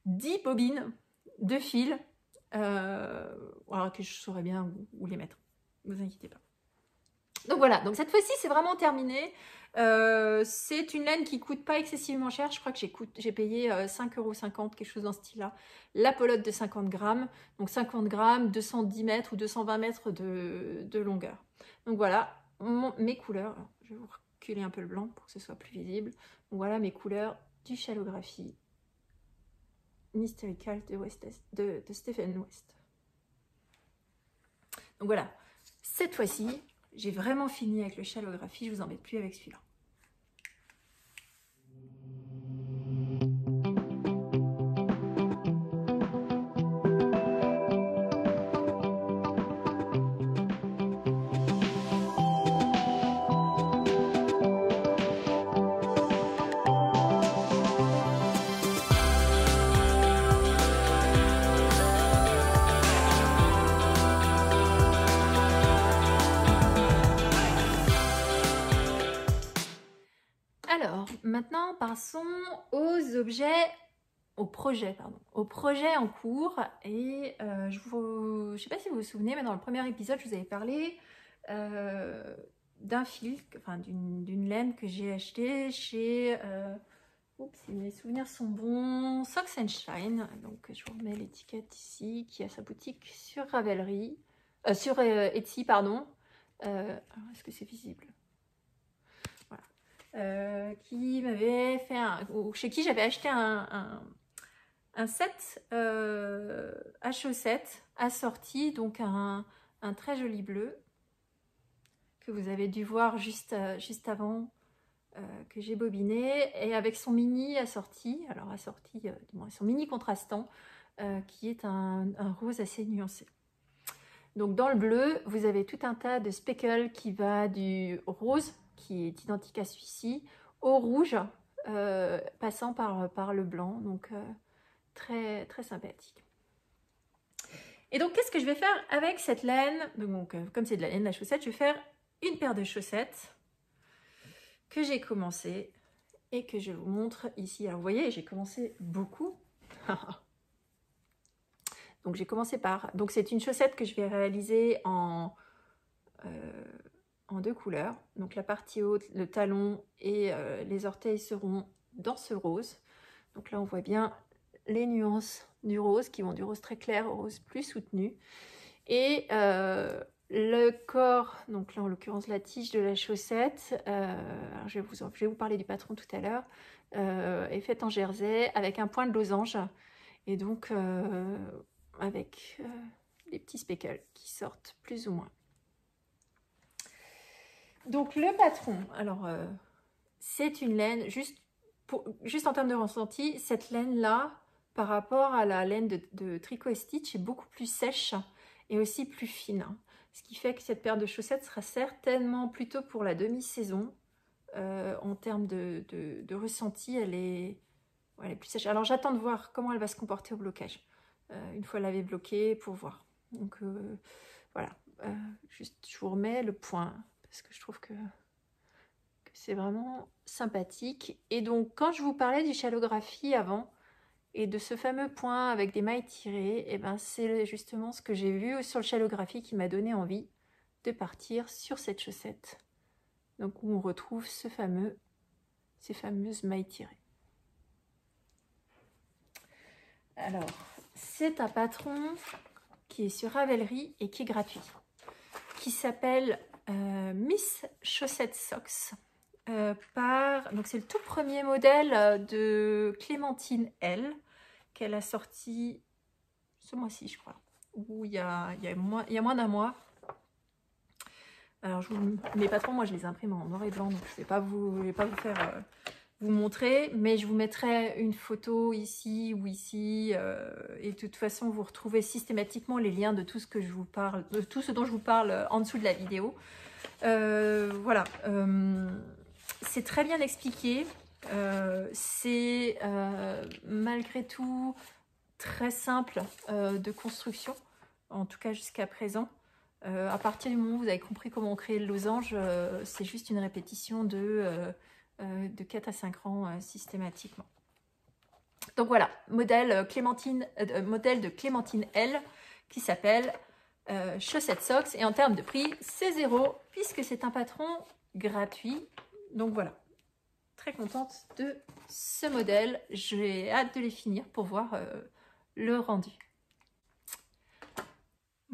10 bobines de fil, alors que je saurais bien où les mettre, ne vous inquiétez pas. Donc voilà, donc cette fois-ci c'est vraiment terminé. C'est une laine qui coûte pas excessivement cher, je crois que j'ai payé 5,50 €, quelque chose dans ce style-là. La pelote de 50 grammes, donc 50 grammes, 210 mètres ou 220 mètres de longueur. Donc voilà mes couleurs. Alors, je vais vous reculer un peu le blanc pour que ce soit plus visible. Donc voilà mes couleurs du Shallographie Mystical de Stephen West. Donc voilà, cette fois-ci, j'ai vraiment fini avec le Shallographie, je vous embête plus avec celui-là. Alors, maintenant, passons au projet en cours. Et je ne sais pas si vous vous souvenez, mais dans le premier épisode, je vous avais parlé d'un fil, enfin d'une laine que j'ai acheté chez, si mes souvenirs sont bons, Socks and Shine. Donc, je vous remets l'étiquette ici, qui a sa boutique sur Ravelry, sur Etsy, pardon. Alors, est-ce que c'est visible ? Qui m'avait fait chez qui j'avais acheté un set à chaussettes assorti, donc un très joli bleu que vous avez dû voir juste avant, que j'ai bobiné, et avec son mini assorti, son mini contrastant, qui est un rose assez nuancé. Donc dans le bleu, vous avez tout un tas de speckles qui va du rose, qui est identique à celui-ci, au rouge, passant par le blanc, donc très, très sympathique. Et donc, qu'est-ce que je vais faire avec cette laine? Donc, comme c'est de la laine à chaussettes, je vais faire une paire de chaussettes que j'ai commencé et que je vous montre ici. Alors, vous voyez, j'ai commencé beaucoup. Donc, j'ai commencé par... Donc, c'est une chaussette que je vais réaliser en 2 couleurs. Donc, la partie haute, le talon et les orteils seront dans ce rose. Donc là, on voit bien les nuances du rose qui vont du rose très clair au rose plus soutenu. Et le corps, donc là en l'occurrence la tige de la chaussette, je vais vous parler du patron tout à l'heure, est faite en jersey avec un point de losange et donc avec les petits speckles qui sortent plus ou moins. Donc le patron, alors c'est une laine, juste en termes de ressenti, cette laine là par rapport à la laine de Tricot et Stitch est beaucoup plus sèche et aussi plus fine, ce qui fait que cette paire de chaussettes sera certainement plutôt pour la demi-saison. En termes de ressenti, elle est plus sèche. Alors j'attends de voir comment elle va se comporter au blocage, une fois lavée bloquée, pour voir. Donc voilà, juste je vous remets le point parce que je trouve que c'est vraiment sympathique. Et donc quand je vous parlais du Shallographie avant et de ce fameux point avec des mailles tirées, et ben c'est justement ce que j'ai vu sur le Shallographie qui m'a donné envie de partir sur cette chaussette. Donc où on retrouve ces fameuses mailles tirées. Alors, c'est un patron qui est sur Ravelry et qui est gratuit, qui s'appelle Miss Chaussette Socks. Donc c'est le tout premier modèle de Clémentine L qu'elle a sorti ce mois-ci, je crois, ou il y a moins d'un mois. Alors mes patrons, moi je les imprime en noir et blanc, donc je vais pas vous faire vous montrer, mais je vous mettrai une photo ici ou ici, et de toute façon vous retrouvez systématiquement les liens de tout ce que je vous parle, de tout ce dont je vous parle en dessous de la vidéo. Voilà, c'est très bien expliqué, c'est malgré tout très simple de construction, en tout cas jusqu'à présent. À partir du moment où vous avez compris comment créer le losange, c'est juste une répétition de 4 à 5 rangs systématiquement. Donc voilà, modèle de Clémentine L qui s'appelle Chaussette Socks, et en termes de prix, c'est 0 puisque c'est un patron gratuit. Donc voilà, très contente de ce modèle. J'ai hâte de les finir pour voir le rendu.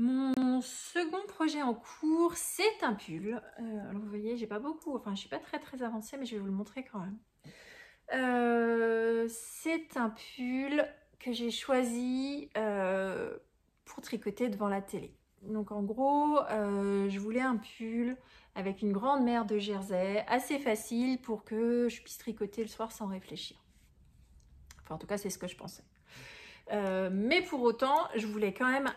Mon second projet en cours, c'est un pull. Alors vous voyez, j'ai pas beaucoup, enfin je suis pas très avancée, mais je vais vous le montrer quand même. C'est un pull que j'ai choisi pour tricoter devant la télé. Donc en gros, je voulais un pull avec une grande mère de jersey, assez facile pour que je puisse tricoter le soir sans réfléchir. Enfin en tout cas, c'est ce que je pensais. Mais pour autant, je voulais quand même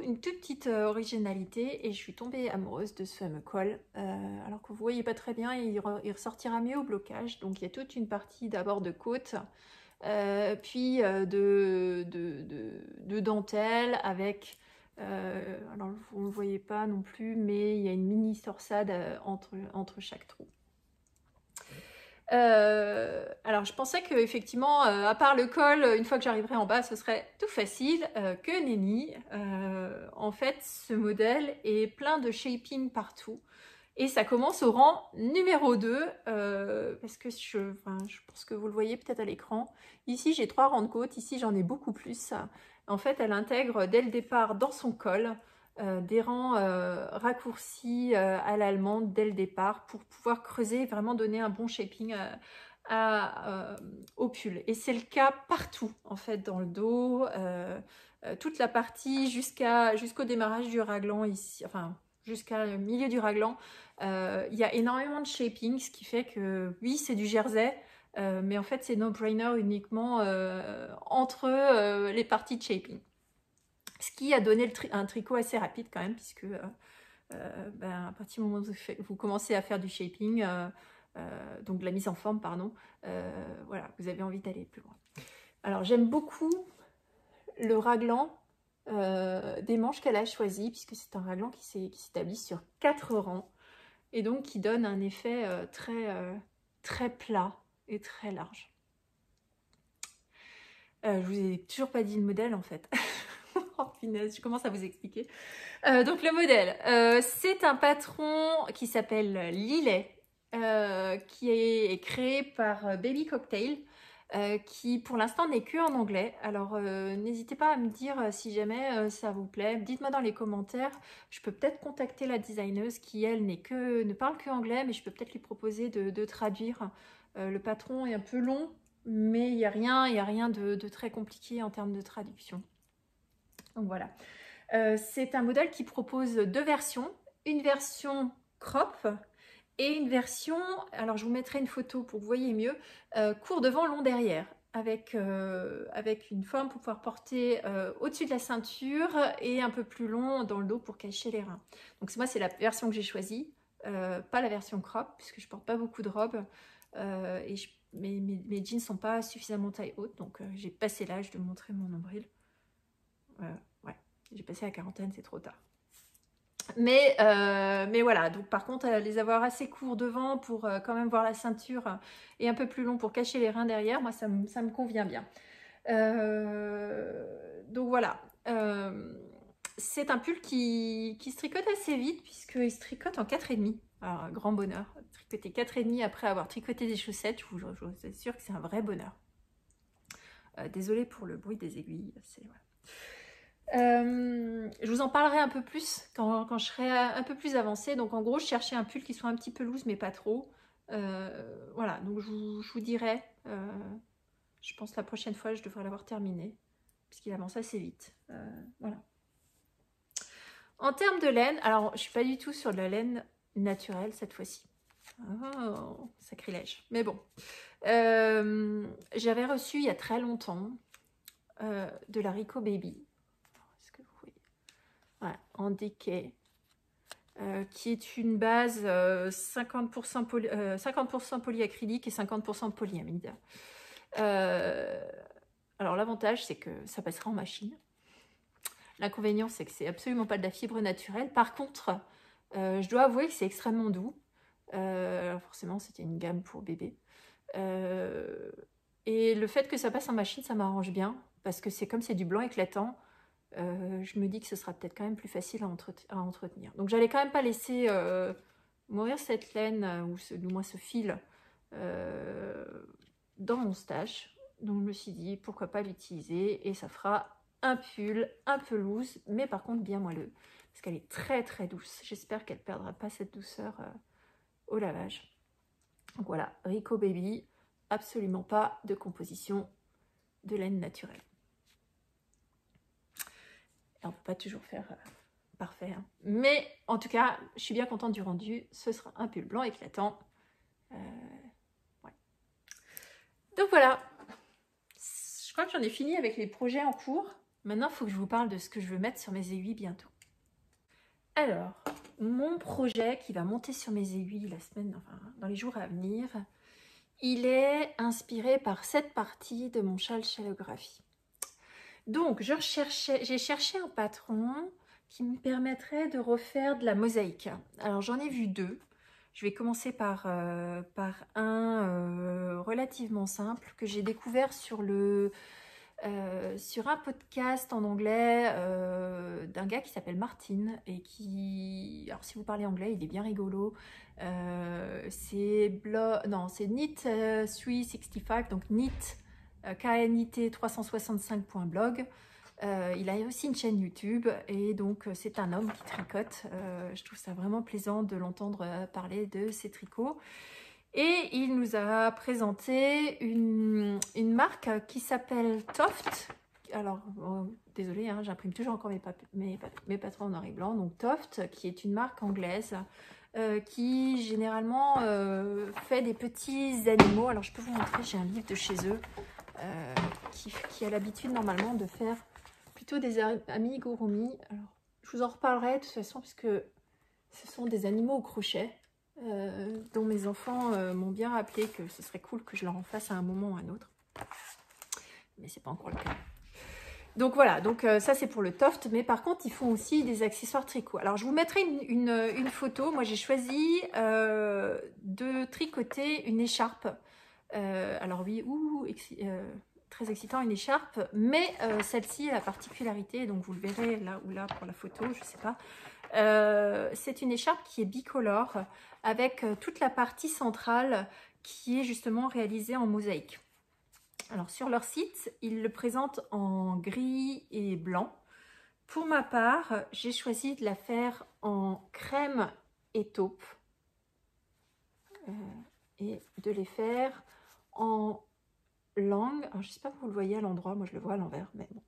une toute petite originalité, et je suis tombée amoureuse de ce fameux col. Alors que vous voyez pas très bien, il ressortira mieux au blocage. Donc il y a toute une partie d'abord de côte, puis de dentelle avec... alors vous ne le voyez pas non plus, mais il y a une mini torsade entre chaque trou. Alors je pensais que effectivement, à part le col, une fois que j'arriverai en bas, ce serait tout facile, que nenni. En fait, ce modèle est plein de shaping partout. Et ça commence au rang numéro 2, parce que je pense que vous le voyez peut-être à l'écran. Ici, j'ai 3 rangs de côte, ici j'en ai beaucoup plus. En fait, elle intègre dès le départ dans son col des rangs raccourcis à l'allemande dès le départ pour pouvoir creuser et vraiment donner un bon shaping au pull. Et c'est le cas partout en fait, dans le dos, toute la partie jusqu'au démarrage du raglan ici, enfin jusqu'au milieu du raglan. Il y a énormément de shaping, ce qui fait que oui, c'est du jersey, mais en fait c'est no-brainer uniquement entre les parties de shaping. Ce qui a donné un tricot assez rapide quand même, puisque à partir du moment où vous commencez à faire du shaping, donc de la mise en forme, pardon, voilà, vous avez envie d'aller plus loin. Alors j'aime beaucoup le raglan des manches qu'elle a choisi, puisque c'est un raglan qui s'établit sur 4 rangs, et donc qui donne un effet très plat et très large. Je vous ai toujours pas dit le modèle en fait. Oh punaise, je commence à vous expliquer. Donc le modèle, c'est un patron qui s'appelle Lilet, qui est créé par Baby Cocktail, qui pour l'instant n'est que en anglais. Alors n'hésitez pas à me dire si jamais ça vous plaît. Dites-moi dans les commentaires. Je peux peut-être contacter la designeuse qui elle ne parle que anglais, mais je peux peut-être lui proposer de traduire. Le patron est un peu long, mais il n'y a rien de très compliqué en termes de traduction. Donc voilà. C'est un modèle qui propose 2 versions. Une version crop et une version, alors je vous mettrai une photo pour que vous voyez mieux, court devant, long derrière, avec une forme pour pouvoir porter au-dessus de la ceinture et un peu plus long dans le dos pour cacher les reins. Donc moi c'est la version que j'ai choisie, pas la version crop, puisque je porte pas beaucoup de robes et mes jeans sont pas suffisamment taille haute, donc j'ai passé l'âge de montrer mon nombril. Ouais, j'ai passé la quarantaine, c'est trop tard. Mais voilà, donc par contre, les avoir assez courts devant pour quand même voir la ceinture et un peu plus long pour cacher les reins derrière, moi ça me convient bien. Donc voilà, c'est un pull qui se tricote assez vite puisqu'il se tricote en 4,5. Alors, grand bonheur, tricoter 4,5 après avoir tricoté des chaussettes, je vous assure que c'est un vrai bonheur. Désolée pour le bruit des aiguilles. Voilà. Je vous en parlerai un peu plus quand je serai un peu plus avancée. Donc en gros, je cherchais un pull qui soit un petit peu loose, mais pas trop. Voilà, donc je vous dirai. Je pense la prochaine fois, je devrais l'avoir terminé, puisqu'il avance assez vite. Voilà. En termes de laine, alors je suis pas du tout sur de la laine naturelle cette fois-ci. Oh, sacrilège. Mais bon. J'avais reçu il y a très longtemps de la Rico Baby. Est-ce que vous voyez? Voilà, en déquet. Qui est une base 50% polyacrylique et 50% polyamide. Alors l'avantage, c'est que ça passera en machine. L'inconvénient, c'est que c'est absolument pas de la fibre naturelle. Par contre, je dois avouer que c'est extrêmement doux. Forcément, c'était une gamme pour bébé. Et le fait que ça passe en machine, ça m'arrange bien. Parce que c'est comme c'est du blanc éclatant, je me dis que ce sera peut-être quand même plus facile à entretenir. Donc j'allais quand même pas laisser mourir cette laine, ou du moins ce fil, dans mon stash. Donc je me suis dit, pourquoi pas l'utiliser, et ça fera un pull un peu loose, mais par contre bien moelleux, parce qu'elle est très très douce. J'espère qu'elle ne perdra pas cette douceur au lavage. Donc voilà, Rico Baby, absolument pas de composition de laine naturelle. Et on ne peut pas toujours faire parfait, hein. Mais en tout cas, je suis bien contente du rendu. Ce sera un pull blanc éclatant. Ouais. Donc voilà, je crois que j'en ai fini avec les projets en cours. Maintenant, il faut que je vous parle de ce que je veux mettre sur mes aiguilles bientôt. Alors, mon projet qui va monter sur mes aiguilles la semaine, enfin dans les jours à venir, il est inspiré par cette partie de mon châle Shallographie. Donc, j'ai cherché un patron qui me permettrait de refaire de la mosaïque. Alors, j'en ai vu deux. Je vais commencer par un relativement simple que j'ai découvert sur un podcast en anglais d'un gars qui s'appelle Martin, et qui, alors si vous parlez anglais, il est bien rigolo. C'est Knit 365, donc Knit KNIT365.blog. Il a aussi une chaîne YouTube, et donc c'est un homme qui tricote. Je trouve ça vraiment plaisant de l'entendre parler de ses tricots. Et il nous a présenté une marque qui s'appelle Toft. Alors, désolé, hein, j'imprime toujours encore mes patrons en noir et blanc. Donc Toft, qui est une marque anglaise qui généralement fait des petits animaux. Alors, je peux vous montrer, j'ai un livre de chez eux qui a l'habitude normalement de faire plutôt des amigurumi. Alors, je vous en reparlerai de toute façon, parce que ce sont des animaux au crochet. Dont mes enfants m'ont bien rappelé que ce serait cool que je leur en fasse à un moment ou à un autre, mais c'est pas encore le cas. Donc voilà, donc ça c'est pour le Toft, mais par contre ils font aussi des accessoires tricot. Alors je vous mettrai une photo. Moi j'ai choisi de tricoter une écharpe. Alors oui, très excitant, une écharpe, mais celle-ci a la particularité, donc vous le verrez là ou là pour la photo, je sais pas. C'est une écharpe qui est bicolore, avec toute la partie centrale qui est justement réalisée en mosaïque. Alors sur leur site, ils le présentent en gris et blanc. Pour ma part, j'ai choisi de la faire en crème et taupe, et de les faire en langue. Alors, je ne sais pas si vous le voyez à l'endroit, moi je le vois à l'envers, mais bon.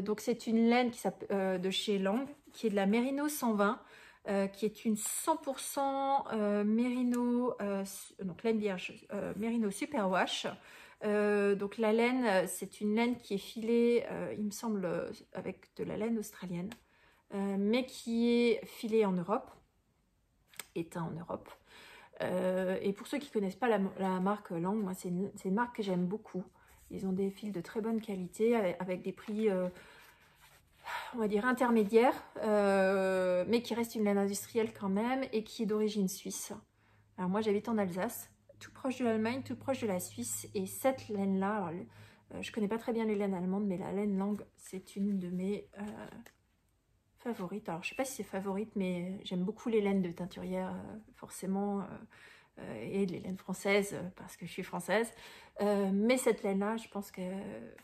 Donc c'est une laine de chez Lang, qui est de la Merino 120, qui est une 100% Merino, donc laine vierge, Merino Superwash. Donc la laine, c'est une laine qui est filée, il me semble, avec de la laine australienne, mais qui est filée en Europe, éteint en Europe. Et pour ceux qui ne connaissent pas la marque Lang, moi c'est une marque que j'aime beaucoup. Ils ont des fils de très bonne qualité, avec des prix, on va dire, intermédiaires, mais qui reste une laine industrielle quand même, et qui est d'origine suisse. Alors moi j'habite en Alsace, tout proche de l'Allemagne, tout proche de la Suisse, et cette laine-là, je connais pas très bien les laines allemandes, mais la laine Lang, c'est une de mes favorites. Alors je sais pas si c'est favorite, mais j'aime beaucoup les laines de teinturière, forcément. et de les laines françaises parce que je suis française. Mais cette laine-là, je pense que,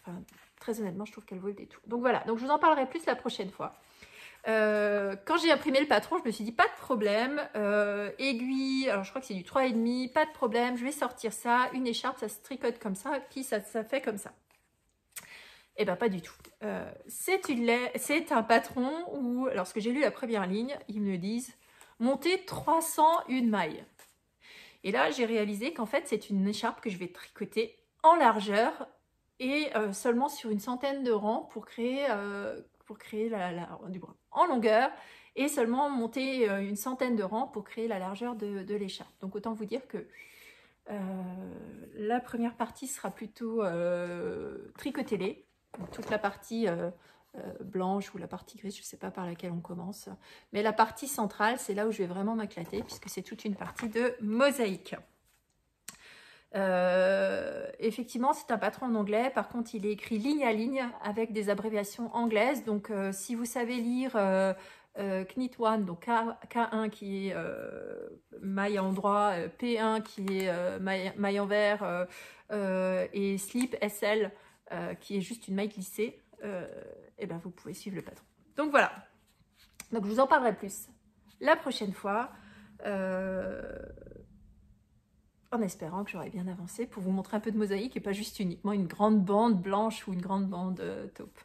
enfin, très honnêtement, je trouve qu'elle vaut le détour. Donc voilà, donc je vous en parlerai plus la prochaine fois. Quand j'ai imprimé le patron, je me suis dit pas de problème, aiguille, alors je crois que c'est du 3,5, pas de problème, je vais sortir ça, une écharpe, ça se tricote comme ça, puis ça fait comme ça. Eh ben pas du tout. C'est un patron où, lorsque j'ai lu la première ligne, ils me disent monter 301 mailles. Et là, j'ai réalisé qu'en fait, c'est une écharpe que je vais tricoter en largeur et seulement sur une centaine de rangs pour créer du bras en longueur et seulement monter une centaine de rangs pour créer la largeur de l'écharpe. Donc autant vous dire que la première partie sera plutôt tricotée, toute la partie blanche ou la partie grise, je ne sais pas par laquelle on commence, mais la partie centrale, c'est là où je vais vraiment m'éclater puisque c'est toute une partie de mosaïque. Effectivement, c'est un patron en anglais. Par contre, il est écrit ligne à ligne avec des abréviations anglaises. Donc, si vous savez lire Knit1, donc K1 qui est maille à endroit, P1 qui est maille envers et slip SL qui est juste une maille glissée, et ben vous pouvez suivre le patron. Donc voilà. Donc je vous en parlerai plus la prochaine fois. En espérant que j'aurai bien avancé pour vous montrer un peu de mosaïque et pas juste uniquement une grande bande blanche ou une grande bande taupe.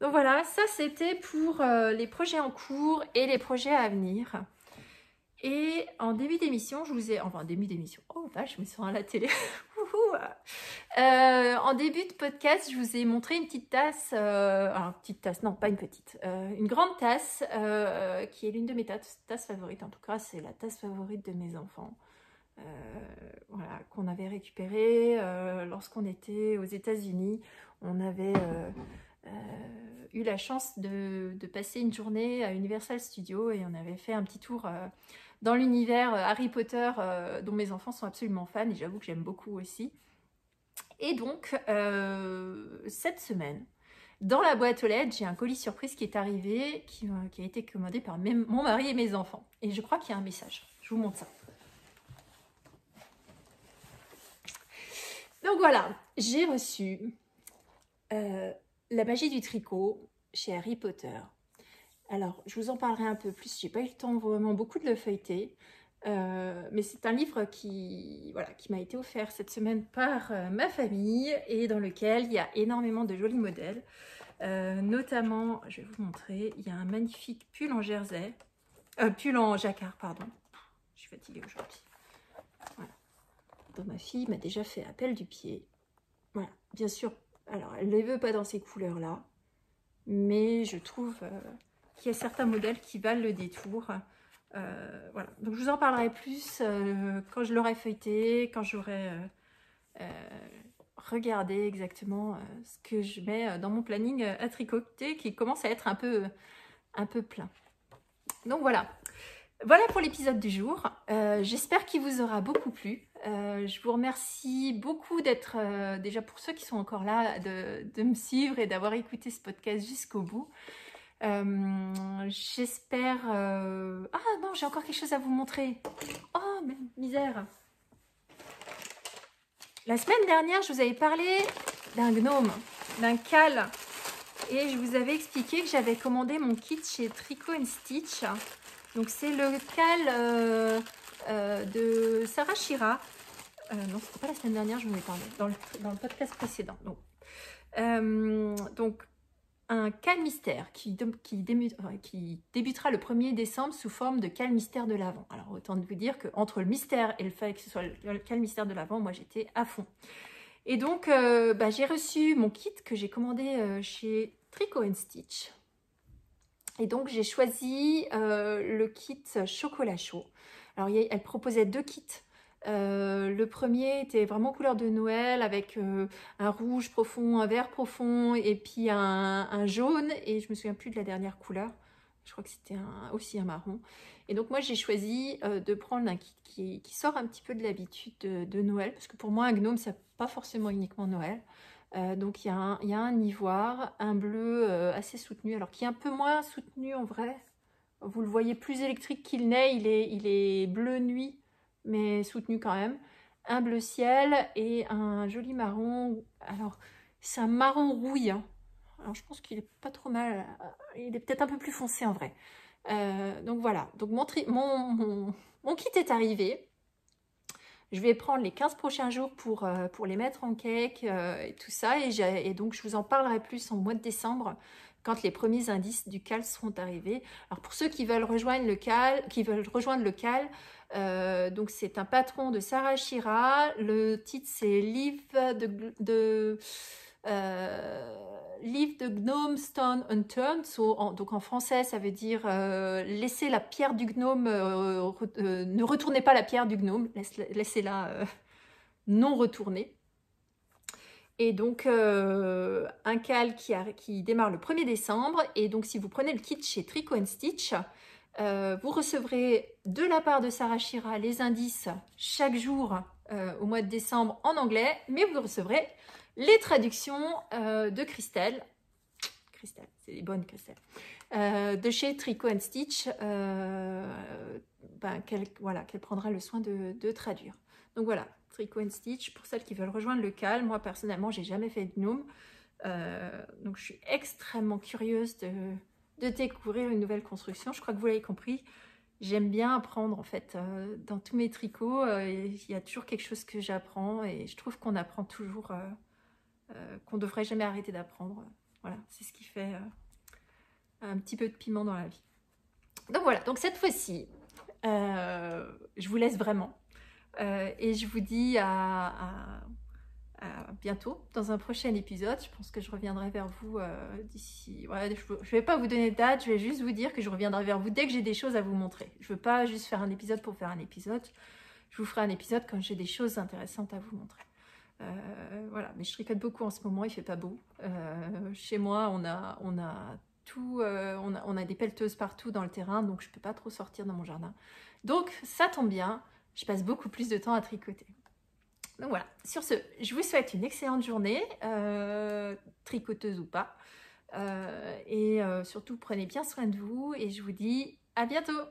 Donc voilà, ça c'était pour les projets en cours et les projets à venir. Et en début d'émission, je vous ai... Enfin, début d'émission, oh vache, je me sens à la télé. En début de podcast, je vous ai montré une petite tasse, alors petite tasse, non pas une petite, une grande tasse qui est l'une de mes tasses favorites. En tout cas, c'est la tasse favorite de mes enfants. Voilà, qu'on avait récupéré lorsqu'on était aux États-Unis. On avait eu la chance de passer une journée à Universal Studios et on avait fait un petit tour dans l'univers Harry Potter dont mes enfants sont absolument fans et j'avoue que j'aime beaucoup aussi. Et donc, cette semaine, dans la boîte aux lettres, j'ai un colis surprise qui est arrivé, qui a été commandé par mon mari et mes enfants. Et je crois qu'il y a un message. Je vous montre ça. Donc voilà, j'ai reçu La magie du tricot chez Harry Potter. Alors, je vous en parlerai un peu plus. J'ai pas eu le temps vraiment beaucoup de le feuilleter. Mais c'est un livre qui m'a été offert cette semaine par ma famille et dans lequel il y a énormément de jolis modèles. Notamment, je vais vous montrer, il y a un magnifique pull en jersey. Pull en jacquard, pardon. Je suis fatiguée aujourd'hui. Voilà. Donc ma fille m'a déjà fait appel du pied. Voilà, bien sûr, alors elle ne les veut pas dans ces couleurs-là, mais je trouve qu'il y a certains modèles qui valent le détour. Voilà, donc je vous en parlerai plus quand je l'aurai feuilleté, quand j'aurai regardé exactement ce que je mets dans mon planning à tricoter qui commence à être un peu plein. Donc voilà. Voilà pour l'épisode du jour. J'espère qu'il vous aura beaucoup plu. Je vous remercie beaucoup d'être, déjà pour ceux qui sont encore là, de me suivre et d'avoir écouté ce podcast jusqu'au bout. J'espère... Ah non, j'ai encore quelque chose à vous montrer. Oh, mais misère. La semaine dernière, je vous avais parlé d'un gnome, d'un cal. Et je vous avais expliqué que j'avais commandé mon kit chez Tricot & Stitch. Donc c'est le cal de Sarah Shira. Non, c'était pas la semaine dernière, je vous en ai parlé dans le podcast précédent. Donc un cal mystère qui débutera le 1er décembre sous forme de cal mystère de l'Avent. Alors autant vous dire qu'entre le mystère et le fait que ce soit le cal mystère de l'Avent, moi j'étais à fond. Et donc j'ai reçu mon kit que j'ai commandé chez Tricot & Stitch. Et donc j'ai choisi le kit chocolat chaud. Alors elle proposait 2 kits. Le premier était vraiment couleur de Noël avec un rouge profond, un vert profond et puis un jaune. Et je me souviens plus de la dernière couleur. Je crois que c'était aussi un marron. Et donc moi j'ai choisi de prendre un kit qui sort un petit peu de l'habitude de Noël. Parce que pour moi un gnome c'est pas forcément uniquement Noël. Donc il y a un ivoire, un bleu assez soutenu, alors qui est un peu moins soutenu en vrai. Vous le voyez plus électrique qu'il n'est, il est bleu nuit mais soutenu quand même. Un bleu ciel et un joli marron. Alors, c'est un marron rouille. Hein. Alors, je pense qu'il est pas trop mal. Il est peut-être un peu plus foncé en vrai. Donc voilà. Donc mon kit est arrivé. Je vais prendre les 15 prochains jours pour les mettre en cake et tout ça. Et donc, je vous en parlerai plus en mois de décembre quand les premiers indices du CAL seront arrivés. Alors, pour ceux qui veulent rejoindre le CAL, donc c'est un patron de Sarah Shira. Le titre, c'est Leave the Gnome Stone Unturned. Donc en français, ça veut dire laissez la pierre du gnome, ne retournez pas la pierre du gnome, laissez-la non retournée. Et donc un cal qui démarre le 1er décembre. Et donc si vous prenez le kit chez Tricot & Stitch, vous recevrez de la part de Sarah Shira les indices chaque jour au mois de décembre en anglais, mais vous recevrez les traductions de Christelle, c'est des bonnes Christelle, de chez Tricot & Stitch, qu'elle prendra le soin de traduire. Donc voilà, Tricot & Stitch, pour celles qui veulent rejoindre le CAL. Moi personnellement, j'ai jamais fait de gnome, donc je suis extrêmement curieuse de découvrir une nouvelle construction. Je crois que vous l'avez compris, j'aime bien apprendre en fait. Dans tous mes tricots, il y a toujours quelque chose que j'apprends et je trouve qu'on apprend toujours, qu'on ne devrait jamais arrêter d'apprendre. Voilà, c'est ce qui fait un petit peu de piment dans la vie. Donc voilà, donc cette fois-ci, je vous laisse vraiment et je vous dis à bientôt dans un prochain épisode. Je pense que je reviendrai vers vous d'ici... Ouais, je ne vais pas vous donner de date, je vais juste vous dire que je reviendrai vers vous dès que j'ai des choses à vous montrer. Je ne veux pas juste faire un épisode pour faire un épisode. Je vous ferai un épisode quand j'ai des choses intéressantes à vous montrer. Voilà, mais je tricote beaucoup en ce moment, il fait pas beau. Chez moi, on a des pelleteuses partout dans le terrain, donc je peux pas trop sortir dans mon jardin. Donc ça tombe bien, je passe beaucoup plus de temps à tricoter. Donc voilà, sur ce, je vous souhaite une excellente journée, tricoteuse ou pas. Et surtout, prenez bien soin de vous et je vous dis à bientôt!